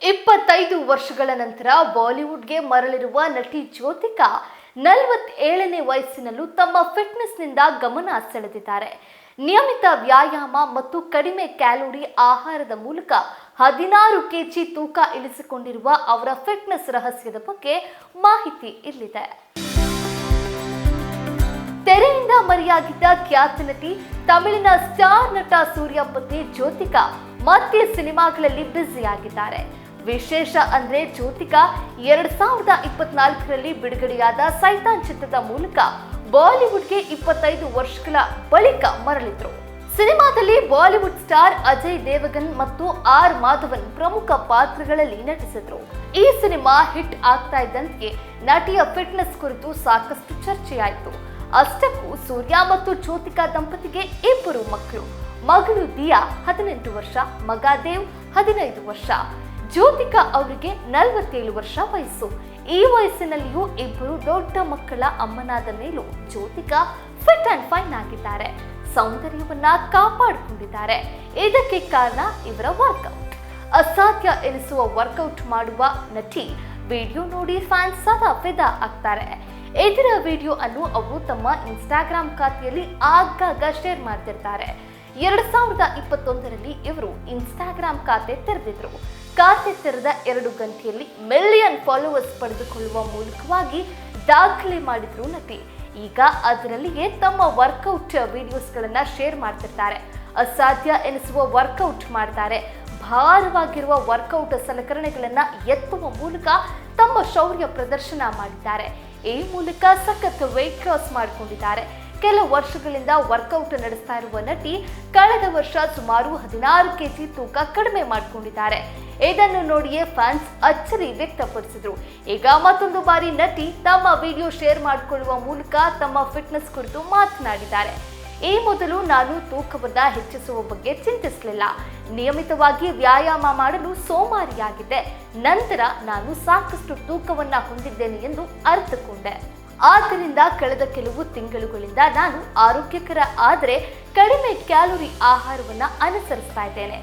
25 ವರ್ಷಗಳ ನಂತರ ಬಾಲಿವುಡ್ಗೆ ಮರಳಿರುವ ನಟಿ ಜ್ಯೋತಿಕಾ 47ನೇ ವಯಸ್ಸಿನಲ್ಲೂ ತಮ್ಮ ಫಿಟ್ನೆಸ್ನಿಂದ ಗಮನ ಸೆಳೆದಿದ್ದಾರೆ. ನಿಯಮಿತ ವ್ಯಾಯಾಮ ಮತ್ತು ಕಡಿಮೆ ಕ್ಯಾಲೋರಿ ಆಹಾರದ ಮೂಲಕ 16 ಕೆಜಿ ತೂಕ ಇಳಿಸಿಕೊಂಡಿರುವ ಅವರ ಫಿಟ್ನೆಸ್ ರಹಸ್ಯದ ಬಗ್ಗೆ ಮಾಹಿತಿ ಇಲ್ಲಿದೆ. ತೆರೆಯಿಂದ ಮರೆಯಾಗಿದ್ದ ಖ್ಯಾತ ನಟಿ ತಮಿಳಿನ ಸ್ಟಾರ್ ನಟ ಸೂರ್ಯ ಪತ್ನಿ ಜ್ಯೋತಿಕಾ ಮತ್ತೆ ಸಿನಿಮಾಗಳಲ್ಲಿ ಬ್ಯುಸಿಯಾಗಿದ್ದಾರೆ. ವಿಶೇಷ ಅಂದ್ರೆ ಜ್ಯೋತಿಕಾ 2024ರಲ್ಲಿ ಬಿಡುಗಡೆಯಾದ ಸೈತಾನ್ ಚಿತ್ರದ ಮೂಲಕ ಬಾಲಿವುಡ್ಗೆ 25 ವರ್ಷಗಳ ಬಳಿಕ ಮರಳಿದ್ರು. ಸಿನಿಮಾದಲ್ಲಿ ಬಾಲಿವುಡ್ ಸ್ಟಾರ್ ಅಜಯ್ ದೇವಗನ್ ಮತ್ತು ಆರ್ ಮಾಧವನ್ ಪ್ರಮುಖ ಪಾತ್ರಗಳಲ್ಲಿ ನಟಿಸಿದ್ರು. ಈ ಸಿನಿಮಾ ಹಿಟ್ ಆಗ್ತಾ ಇದ್ದಂತೆ ನಟಿಯ ಫಿಟ್ನೆಸ್ ಕುರಿತು ಸಾಕಷ್ಟು ಚರ್ಚೆಯಾಯಿತು. ಅಷ್ಟಕ್ಕೂ ಸೂರ್ಯ ಮತ್ತು ಜ್ಯೋತಿಕಾ ದಂಪತಿಗೆ 2 ಮಕ್ಕಳು. ಮಗಳು ದಿಯಾ 18 ವರ್ಷ, ಮಗ ದೇವ್ 15 ವರ್ಷ. ಜ್ಯೋತಿಕಾ ಅವರಿಗೆ 47 ವರ್ಷ ವಯಸ್ಸು. ಈ ವಯಸ್ಸಿನಲ್ಲಿಯೂ 2 ದೊಡ್ಡ ಮಕ್ಕಳ ಅಮ್ಮನಾದ ಮೇಲೂ ಜ್ಯೋತಿಕಾ ಫಿಟ್ ಅಂಡ್ ಫೈನ್ ಆಗಿದ್ದಾರೆ. ಸೌಂದರ್ಯವನ್ನ ಕಾಪಾಡಿಕೊಂಡಿದ್ದಾರೆ. ಇದಕ್ಕೆ ಕಾರಣ ಇವರ ವರ್ಕೌಟ್. ಅಸಾಧ್ಯ ಎನಿಸುವ ವರ್ಕೌಟ್ ಮಾಡುವ ನಟಿ ವಿಡಿಯೋ ನೋಡಿ ಫ್ಯಾನ್ಸ್ ಸದಾ ಫಿದಾ ಆಗ್ತಾರೆ. ಇದರ ವಿಡಿಯೋ ಅನ್ನು ಅವರು ತಮ್ಮ ಇನ್ಸ್ಟಾಗ್ರಾಮ್ ಖಾತೆಯಲ್ಲಿ ಆಗಾಗ ಶೇರ್ ಮಾಡ್ತಿರ್ತಾರೆ. 2021ರಲ್ಲಿ ಇವರು ಇನ್ಸ್ಟಾಗ್ರಾಮ್ ಖಾತೆ ತೆರೆದಿದ್ರು. ಖಾತೆ ತೆರೆದ 2 ಗಂಟೆಯಲ್ಲಿ ಮಿಲಿಯನ್ ಫಾಲೋವರ್ಸ್ ಪಡೆದುಕೊಳ್ಳುವ ಮೂಲಕವಾಗಿ ದಾಖಲೆ ಮಾಡಿದ್ರು ನಟಿ. ಈಗ ಅದರಲ್ಲಿಯೇ ತಮ್ಮ ವರ್ಕೌಟ್ ವಿಡಿಯೋಸ್ಗಳನ್ನ ಶೇರ್ ಮಾಡ್ತಿರ್ತಾರೆ. ಅಸಾಧ್ಯ ಎನಿಸುವ ವರ್ಕೌಟ್ ಮಾಡ್ತಾರೆ. ಭಾರವಾಗಿರುವ ವರ್ಕೌಟ್ ಸಲಕರಣೆಗಳನ್ನ ಎತ್ತುವ ಮೂಲಕ ತಮ್ಮ ಶೌರ್ಯ ಪ್ರದರ್ಶನ ಮಾಡಿದ್ದಾರೆ. ಈ ಮೂಲಕ ಸಖತ್ ವೆಯ್ಟ್ ಲಾಸ್ ಮಾಡಿಕೊಂಡಿದ್ದಾರೆ. ಕೆಲವು ವರ್ಷಗಳಿಂದ ವರ್ಕೌಟ್ ನಡೆಸ್ತಾ ಇರುವ ನಟಿ ಕಳೆದ ವರ್ಷ ಸುಮಾರು 16 ಕೆಜಿ ತೂಕ ಕಡಿಮೆ ಮಾಡಿಕೊಂಡಿದ್ದಾರೆ. ಇದನ್ನು ನೋಡಿಯೇ ಫ್ಯಾನ್ಸ್ ಅಚ್ಚರಿ ವ್ಯಕ್ತಪಡಿಸಿದ್ರು. ಈಗ ಮತ್ತೊಂದು ಬಾರಿ ನಟಿ ತಮ್ಮ ವಿಡಿಯೋ ಶೇರ್ ಮಾಡಿಕೊಳ್ಳುವ ಮೂಲಕ ತಮ್ಮ ಫಿಟ್ನೆಸ್ ಕುರಿತು ಮಾತನಾಡಿದ್ದಾರೆ. ಈ ಮೊದಲು ನಾನು ತೂಕವನ್ನ ಹೆಚ್ಚಿಸುವ ಬಗ್ಗೆ ಚಿಂತಿಸಲಿಲ್ಲ. ನಿಯಮಿತವಾಗಿ ವ್ಯಾಯಾಮ ಮಾಡಲು ಸೋಮಾರಿಯಾಗಿದ್ದೆ. ನಂತರ ನಾನು ಸಾಕಷ್ಟು ತೂಕವನ್ನ ಹೊಂದಿದ್ದೇನೆ ಎಂದು ಅರ್ಥಕೊಂಡೆ. ಆದ್ದರಿಂದ ಕಳೆದ ಕೆಲವು ತಿಂಗಳುಗಳಿಂದ ನಾನು ಆರೋಗ್ಯಕರ ಆದರೆ ಕಡಿಮೆ ಕ್ಯಾಲೋರಿ ಆಹಾರವನ್ನ ಅನುಸರಿಸ್ತಾ ಇದ್ದೇನೆ.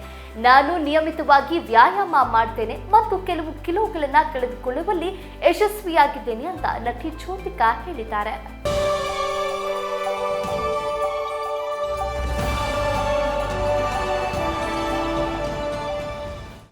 ನಾನು ನಿಯಮಿತವಾಗಿ ವ್ಯಾಯಾಮ ಮಾಡ್ತೇನೆ ಮತ್ತು ಕೆಲವು ಕಿಲೋಗಳನ್ನ ಕಳೆದುಕೊಳ್ಳುವಲ್ಲಿ ಯಶಸ್ವಿಯಾಗಿದ್ದೇನೆ ಅಂತ ನಟಿ ಜ್ಯೋತಿಕಾ ಹೇಳಿದ್ದಾರೆ.